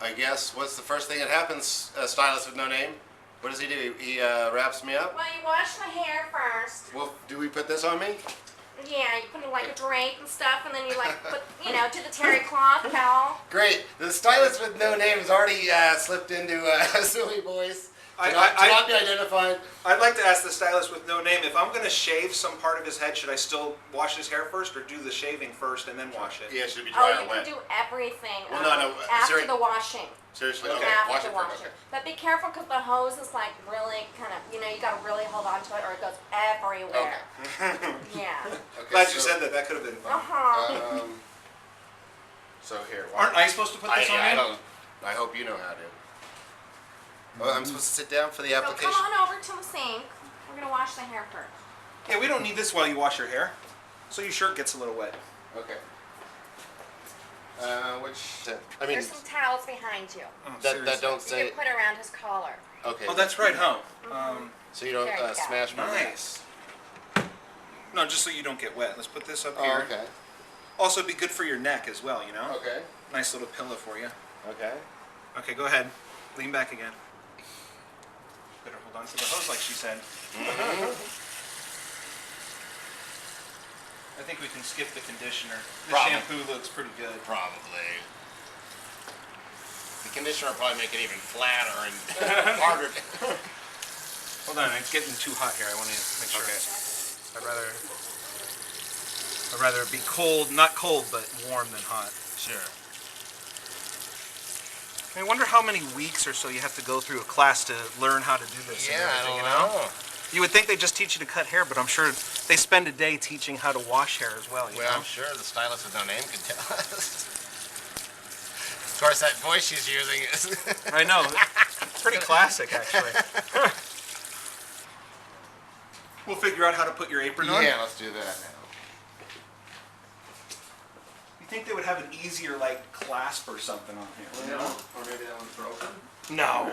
I guess, what's the first thing that happens, stylist with no name? What does he do? He wraps me up? Well, you wash my hair first. Well, do we put this on me? Yeah, you put in like a drape and stuff, and then you like put, do the terry cloth towel. Great. The stylist with no name has already slipped into a silly voice. To not be identified. I'd like to ask the stylist with no name, if I'm going to shave some part of his head, should I still wash his hair first, or do the shaving first and then wash it? Yeah, it should be dry or you wet. can do everything Well, no, after the washing. Seriously? Okay, After wash the it washing. first. Okay. But be careful because the hose is like really kind of, you got to really hold on to it or it goes everywhere. Okay. Yeah. Okay, Glad you said that. That could have been fun. So here. Aren't I supposed to put this on you? I hope you know how to. Oh, I'm supposed to sit down for the application? So come on over to the sink. We're going to wash the hair first. Yeah, we don't need this while you wash your hair. So your shirt gets a little wet. Okay. There's some towels behind you. Oh, that don't You say. can put around his collar. Okay. Oh, that's right, huh? So you don't There you go. smash my neck. Nice. No, just so you don't get wet. Let's put this up Oh, here. okay. Also, it'd be good for your neck as well, Okay. Nice little pillow for you. Okay. Okay, go ahead. Lean back again. Better hold on to the hose like she said. I think we can skip the conditioner. The shampoo looks pretty good. Probably. The conditioner will probably make it even flatter and harder. Hold on, it's getting too hot here. I want to make sure. Okay. I'd rather it be cold, not cold, but warm than hot. Sure. I wonder how many weeks or so you have to go through a class to learn how to do this. Yeah, and I everything, don't know. You would think they just teach you to cut hair, but I'm sure they spend a day teaching how to wash hair as well. Well, I'm sure the stylist with no name can tell us. Of course, that voice she's using is... I know. It's pretty classic, actually. We'll figure out how to put your apron on. Yeah, let's do that now. You think they would have an easier, clasp or something on here? Or maybe that one's broken? No.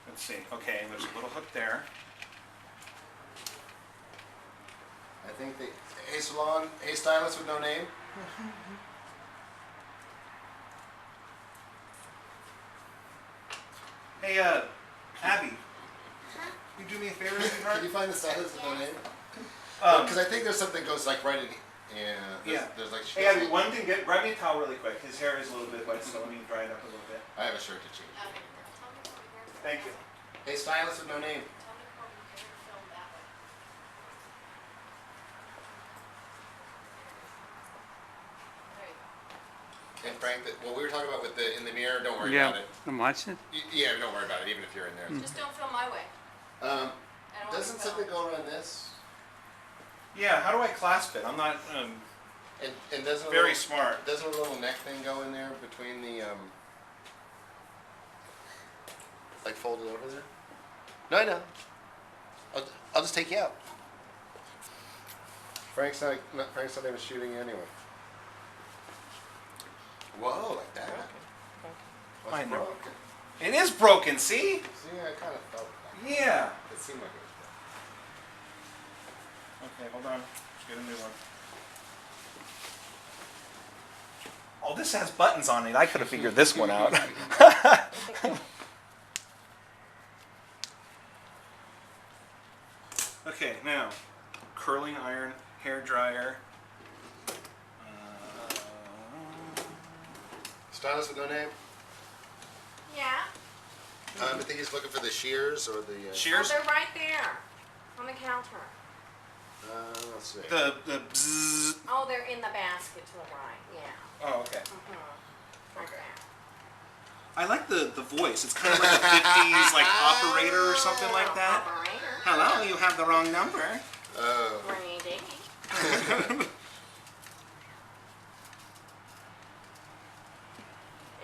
Let's see. Okay, there's a little hook there. I think hey stylist with no name. Hey, Abby. You do me a favor, sweetheart? Can you find the stylist with no name? Because I think there's something that goes right in. There's like. Hey, Abby, one thing. Grab me a towel really quick. His hair is a little bit wet, so let me dry it up a little bit. I have a shirt to change. Thank you. Hey, stylist with no name. And Frank, what we were talking about with in the mirror, don't worry about it. I'm watching. Yeah, don't worry about it, even if you're in there. Just don't film my way. Doesn't something go around this? Yeah, how do I clasp it? I'm not And doesn't very smart. Doesn't a little neck thing go in there between the like folded over there? No, I know. I'll just take you out. Frank's not even shooting you anyway. Whoa, like that. I know. Broken. It is broken, see? See, I kind of felt like Yeah. it seemed like it was Okay, hold on. Let's get a new one. Oh, this has buttons on it. I could have figured this one out. Okay, now, curling iron, hair dryer. Stylist with no name? Yeah. I think he's looking for the shears or the... Shears? Oh, they're right there on the counter. Let's see. The bzzz. Oh, they're in the basket to the right. Yeah. Oh, okay. Right there. I like the voice. It's kind of like a 50s operator or something like that. Operator. Hello, you have the wrong number. Oh. Ringy-dingy.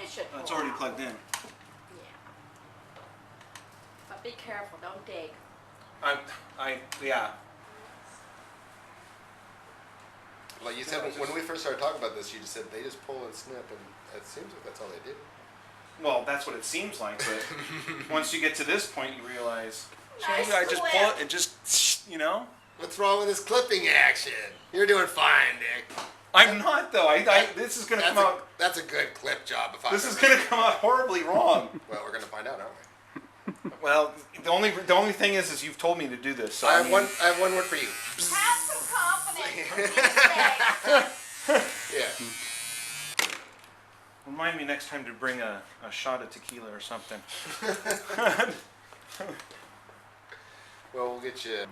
It should. It's pull already out. plugged in. Yeah. But be careful. Don't dig. Yeah. Like you said, when we first started talking about this, you just said they just pull and snip, and it seems like that's all they do. Well, that's what it seems like, but once you get to this point, you realize, Nice I just clip. pull it and just, What's wrong with this clipping action? You're doing fine, Dick. I'm not though. This is gonna come out. That's a good clip job. This is gonna come out horribly wrong. Well, we're gonna find out, aren't we? Well, the only thing is you've told me to do this. So I have one word for you. Have some confidence. Yeah. Remind me next time to bring a shot of tequila or something. Well, we'll get you.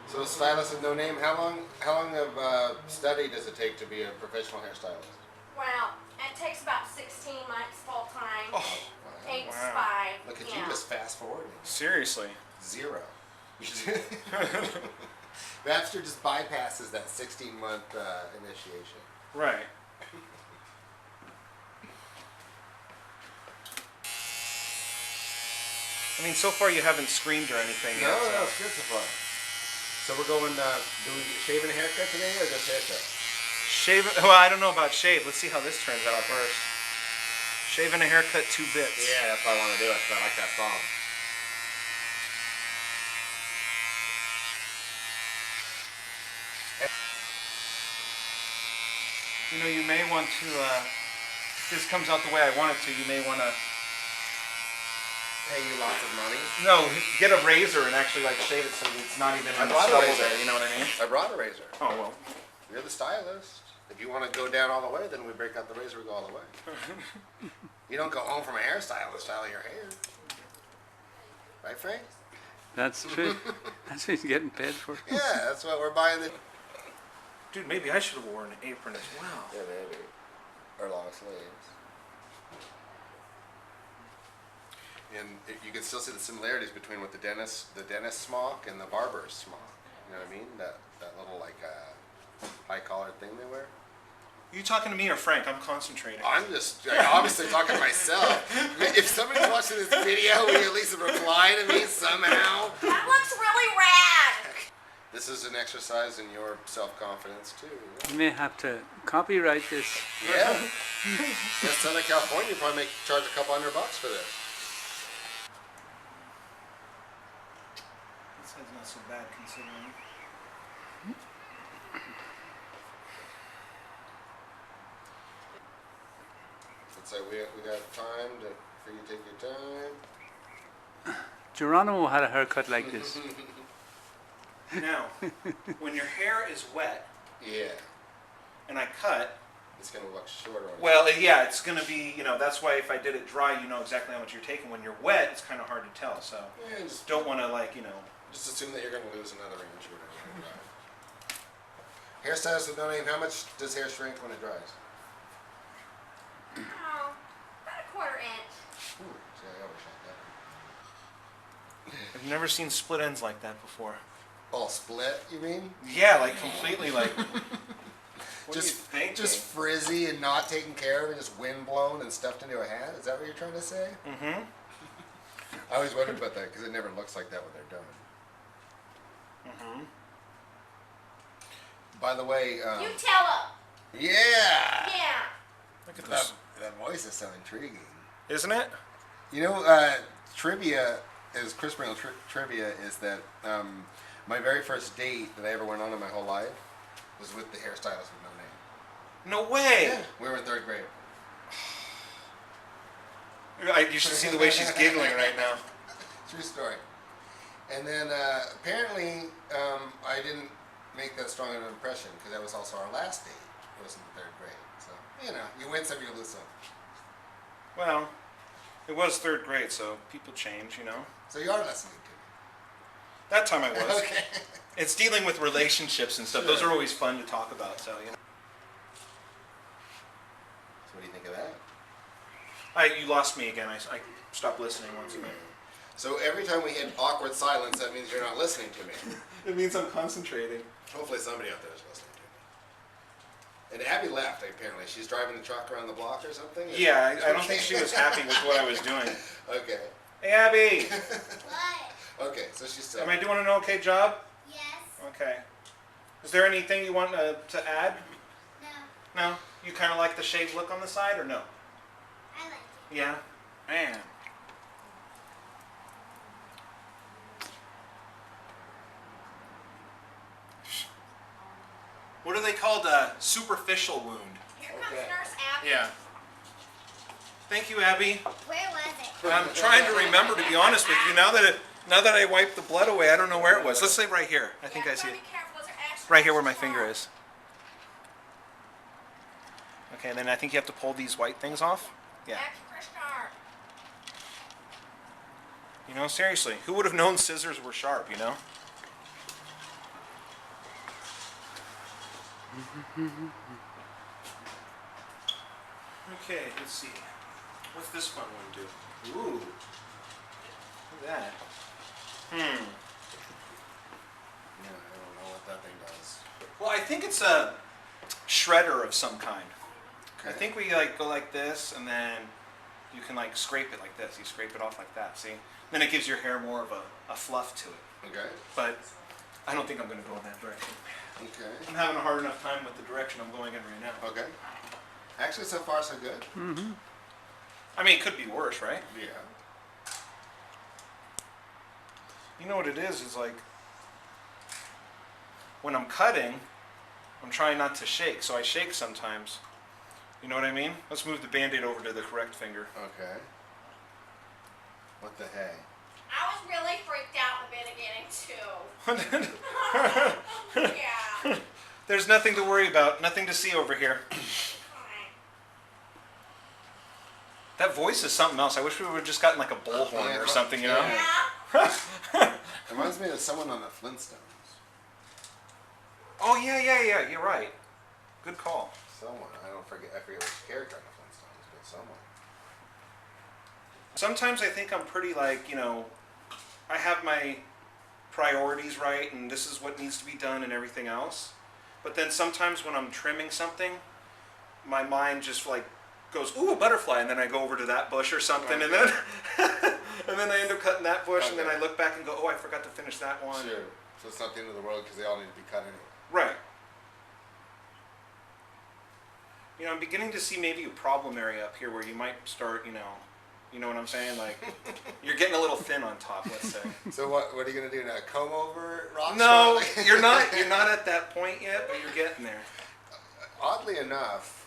So, stylist with no name. How long of study does it take to be a professional hairstylist? Well, it takes about 16 months full time. Oh, 8 to wow. 5. Look at yeah. you just fast forwarding. Seriously. 0. Webster just bypasses that 16-month initiation. Right. I mean, so far you haven't screamed or anything No, yet. no, it's good so far. So we're going, do we shave and a haircut today or just haircut? Shave. Well, I don't know about shave. Let's see how this turns out first. Shave and a haircut, 2 bits. Yeah, that's why I want to do it, because I like that song. You know, you may want to, if this comes out the way I want it to, you may want to... Pay you lots of money? No, get a razor and actually like shave it so it's not even in the stubble there, you know what I mean? I brought a razor. Oh, well. You're the stylist. If you want to go down all the way, then we break out the razor, we go all the way. You don't go home from a hairstyle to style your hair. Right, Frank? That's true. That's what he's getting paid for. Yeah, that's what we're buying the... Dude, maybe I should have worn an apron as well. Yeah, maybe. Or long sleeves. And you can still see the similarities between what the dentist smock and the barber's smock. You know what I mean? That little like high collared thing they wear. Are you talking to me or Frank? I'm concentrating. I'm just obviously talking to myself. If somebody's watching this video, will you at least reply to me somehow? That looks really rad. This is an exercise in your self-confidence too. You may have to copyright this. Yeah. In Southern California, you probably charge a couple $100 for this. This side's not so bad considering. It's like we got time for you to take your time. Geronimo had a haircut like this. Now, when your hair is wet Yeah. and I cut, It's gonna look shorter on you. well, yeah, it's going to be, you know, that's why if I did it dry, you know exactly how much you're taking. When you're wet, it's kind of hard to tell, so Yeah, just don't want to, like, you know. Just assume that you're going to lose another inch or whatever. Hairstylist with no name, how much does hair shrink when it dries? Oh, about a quarter inch. Ooh, see, I overshot that. I've never seen split ends like that before. All split, you mean? Yeah, like completely like. What Just, are you thinking? just frizzy and not taken care of and just wind blown and stuffed into a hat? Is that what you're trying to say? Mm-hmm. I always wondered about that because it never looks like that when they're done. Mm-hmm. By the way, You tell him. yeah! Yeah. Look at this. That voice is so intriguing. Isn't it? You know, trivia is Chris Pringle trivia is that my very first date that I ever went on in my whole life was with the hairstylist with no name. No way. Yeah, we were in 3rd grade. You should see the way she's giggling right now. True story. And then apparently I didn't make that strong of an impression because that was also our last date. It was in the 3rd grade. So, you know, you win some, you lose some. Well, it was 3rd grade, so people change, you know. So you are listening to me. That time I was. Okay. It's dealing with relationships and stuff. Sure. Those are always fun to talk about, so, you know. So what do you think of that? You lost me again. I stopped listening once again. So every time we hit awkward silence, that means you're not listening to me. It means I'm concentrating. Hopefully somebody out there is listening to me. And Abby left, apparently. She's driving the truck around the block or something? Yeah, I don't think she was happy with what I was doing. Okay. Hey, Abby! What? Okay, so she's still... Am I doing an okay job? Yes. Okay. Is there anything you want to add? No. No? You kind of like the shaved look on the side, or no? I like it. Yeah? Man. What are they called? A superficial wound. Here comes Okay. Nurse Abby. Yeah. Thank you, Abby. Where was it? I'm trying to remember, to be honest with you. Now that I wiped the blood away, I don't know where it was. Let's say right here. I think I see it. Be careful. Those are extra, Right here where my extra finger sharp. is. Okay, and then I think you have to pull these white things off. Yeah. Extra sharp. You know, seriously, who would have known scissors were sharp, you know? Okay, let's see. What's this fun one do? Ooh. Look at that. Yeah, I don't know what that thing does. Well, I think it's a shredder of some kind. I Okay. think we like go like this, and then you can like scrape it like this. You scrape it off like that, see? Then it gives your hair more of a fluff to it. Okay. But I don't think I'm going to go in that direction. Okay. I'm having a hard enough time with the direction I'm going in right now. Okay. Actually, so far so good. I mean, it could be worse, right? Yeah. You know what it is like when I'm cutting, I'm trying not to shake, so I shake sometimes. You know what I mean? Let's move the Band-Aid over to the correct finger. Okay. What the hey? I was really freaked out in the beginning too. Yeah. There's nothing to worry about, nothing to see over here. That voice is something else. I wish we would have just gotten like a bullhorn or something, you know? Yeah. Reminds me of someone on the Flintstones. Oh, yeah, you're right. Good call. Someone. I forget which character on the Flintstones, but someone. Sometimes I think I'm pretty like, you know, I have my priorities right and this is what needs to be done and everything else. But then sometimes when I'm trimming something, my mind just like goes, ooh, a butterfly, and then I go over to that bush or something, and then and then I end up cutting that bush, and then I look back and go, oh, I forgot to finish that one. Sure. So it's not the end of the world because they all need to be cut anyway. Right. You know, I'm beginning to see maybe a problem area up here where you might start, you know what I'm saying? Like, you're getting a little thin on top, let's say. So what are you gonna do now? Comb over rocks? No, you're not at that point yet, but you're getting there. Oddly enough,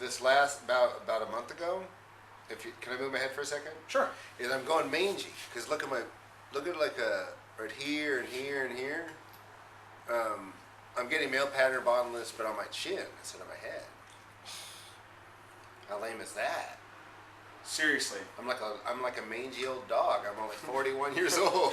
this last about a month ago, can I move my head for a second? Sure. Is I'm going mangy because look at like right here and here and here. I'm getting male pattern bottomless, but on my chin instead of my head. How lame is that? Seriously. I'm like a mangy old dog. I'm only 41 years old.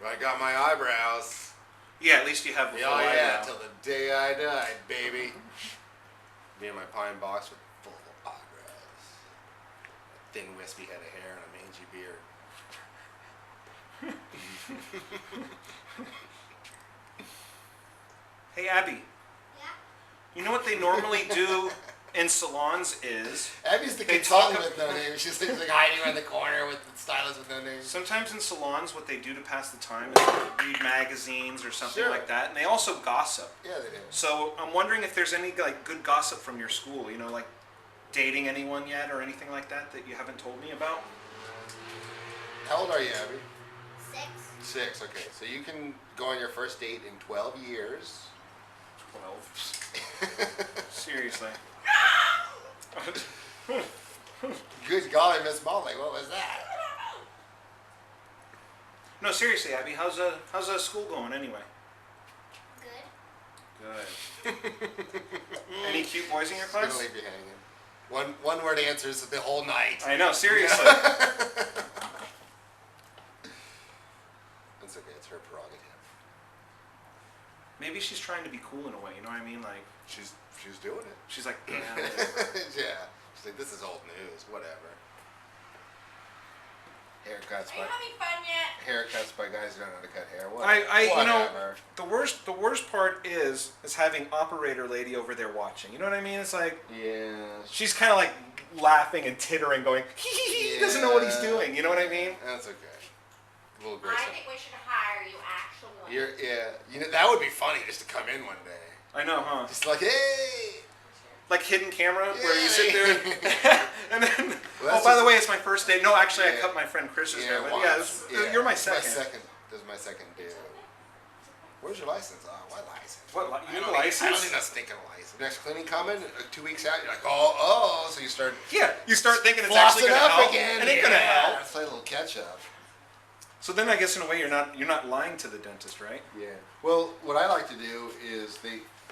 I got my eyebrows. Yeah, at least you have the full Oh yeah, eyebrow. till the day I died, baby. Me and my pine box with full eyebrows. A thin wispy head of hair and a mangy beard. Hey, Abby, Yeah. you know what they normally do in salons is Abby's the They consultant talk- with no name. She's like hiding in the corner with the stylist with no name. sometimes in salons what they do to pass the time is read magazines or something Sure. like that, and they also gossip. Yeah, they do. So I'm wondering if there's any like good gossip from your school, you know, like dating anyone yet or anything like that you haven't told me about. How old are you, Abby? 6. 6. Okay, so you can go on your first date in 12 years. 12. Seriously. Good golly, Miss Molly, what was that? No, seriously, Abby, how's school going anyway? Good. Good. Any cute boys in your It's gonna class? leave you hanging. One word answers the whole night. I know, seriously. It's okay, it's her prerogative. Maybe she's trying to be cool in a way, you know what I mean? Like, She's doing it. she's like, yeah. Yeah. She's like, this is old news, whatever. Haircuts Are you by having fun yet? haircuts by guys who don't know how to cut hair. you know, Whatever. the worst part is having operator lady over there watching. You know what I mean? It's like, Yeah. she's kind of like laughing and tittering, going, he doesn't know what he's doing. You know what I mean? That's okay. A little I gruesome. think we should hire you actually. You know, that would be funny just to come in one day. I know, huh? Just like, hey. like hidden camera where you sit there and then. Well, Oh, by the way, it's my first day. No, actually, I cut my friend Chris's hair. But yeah, once. you're my This second. This is my second due. Where's your license? Oh, what license? What? You need a I license? don't need a stinking license. Next cleaning coming, 2 weeks out, you're like, oh, so you start Yeah, you start thinking it's actually flossing going to up help. again. It ain't going to help. Let's play a little catch up. So then I guess in a way you're not lying to the dentist, right? Yeah. Well, what I like to do is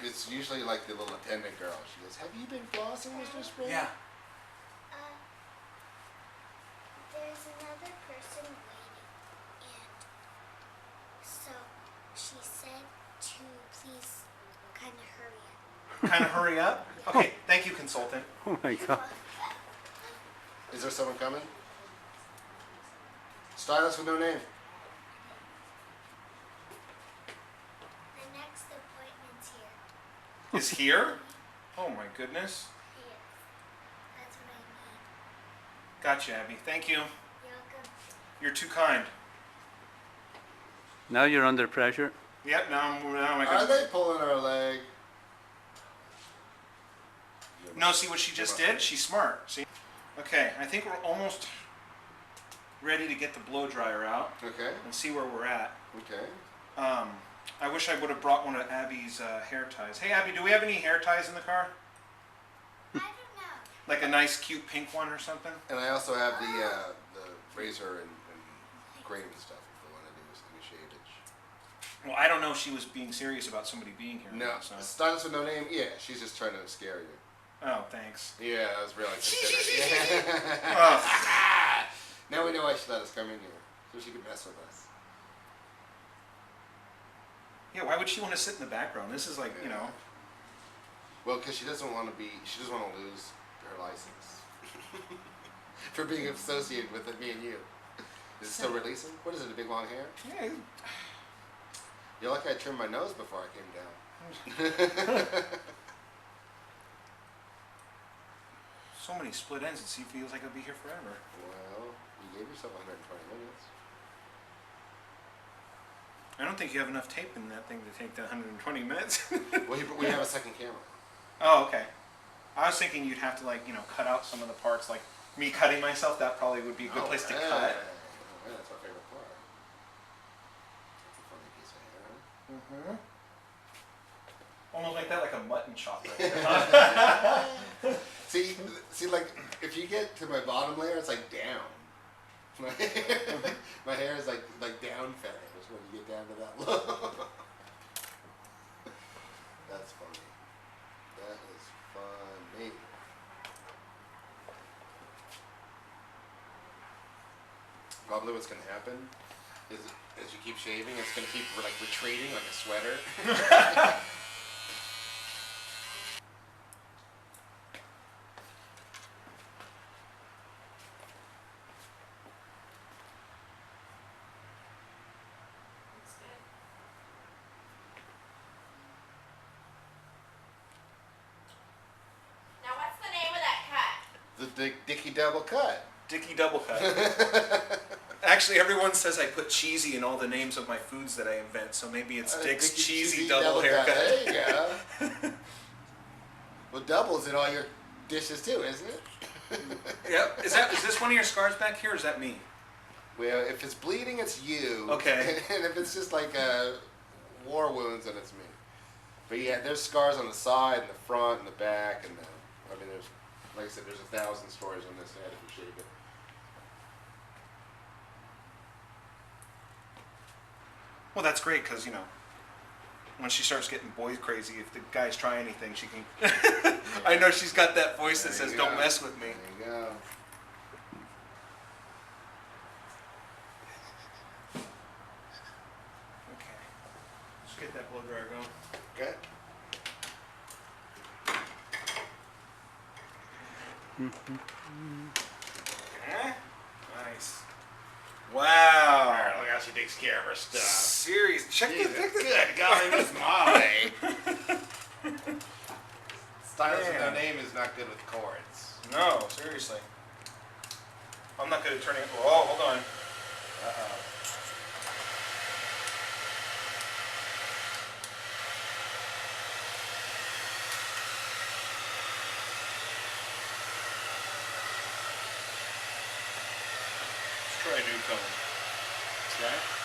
it's usually like the little attendant girl. She goes, "Have you been flossing, Mr. Spring?" Yeah. There's another person waiting, and so she said to please kind of hurry up. Kind of hurry up. Okay, thank you, consultant. Oh my God. Is there someone coming? Stylist with no name. The next appointment's here. Is here? Oh my goodness. Here. That's what I need. Gotcha, Abby. Thank you. You're welcome. You're too kind. Now you're under pressure. Yep. Now I'm Are they pulling our leg? No, see what she just did? She's smart. See? Okay, I think we're almost ready to get the blow dryer out Okay. and see where we're at. Okay. I wish I would have brought one of Abby's hair ties. Hey, Abby, do we have any hair ties in the car? I don't know. Like a nice, cute pink one or something? And I also have the razor and grating stuff if they want to do any shavage. Well, I don't know if she was being serious about somebody being here. No, So. stylist with no name. Yeah, she's just trying to scare you. Oh, thanks. Yeah, that was really considerate. Oh, Now we know why she let us come in here, so she could mess with us. yeah, why would she want to sit in the background? This is like, you know. Well, because she doesn't want to lose her license for being associated with it, me and you. Is it still releasing? What is it? A big long hair? Yeah, You're lucky I trimmed my nose before I came down. so many split ends. It feels like I'll be here forever. Well, you gave yourself 120 minutes. I don't think you have enough tape in that thing to take the 120 minutes. Well, we have a second camera. Oh, okay. I was thinking you'd have to, like, you know, cut out some of the parts. Like me cutting myself, that probably would be a good place to cut. Oh, right, that's our favorite part. That's a funny piece of hair, huh? Mm-hmm. Almost like that, like a mutton chop right there. See, like, if you get to my bottom layer, it's like down. My hair is like down feathers when you get down to that low. That's funny. That is funny. Probably what's gonna happen is as you keep shaving, it's gonna keep like retreating like a sweater. Now, what's the name of that cut? The Dicky double cut. Dicky double cut. Actually, everyone says I put cheesy in all the names of my foods that I invent, so maybe it's Dick's Dick's cheesy double haircut. There you go. Well, double's in all your dishes too, isn't it? Yep. Is this one of your scars back here, or is that me? Well, if it's bleeding, it's you. Okay. And if it's just like war wounds, then it's me. But yeah, there's scars on the side, and the front, and the back, and I mean, there's, like I said, there's 1,000 stories on this head if you shave it. Well, that's great because, you know, when she starts getting boy crazy, if the guys try anything, she can. I know she's got that voice that There says, you "Don't go. mess with me." There you go. Okay. Let's get that blow dryer going. Okay. Okay. Nice. Wow. Look how she takes care of her stuff. Serious. Check Jesus, the good golly, Miss Molly. Stylist with no Man. name is not good with cords. No, seriously. I'm not good at turning it. Oh, hold on. Uh-oh. new tone. See that?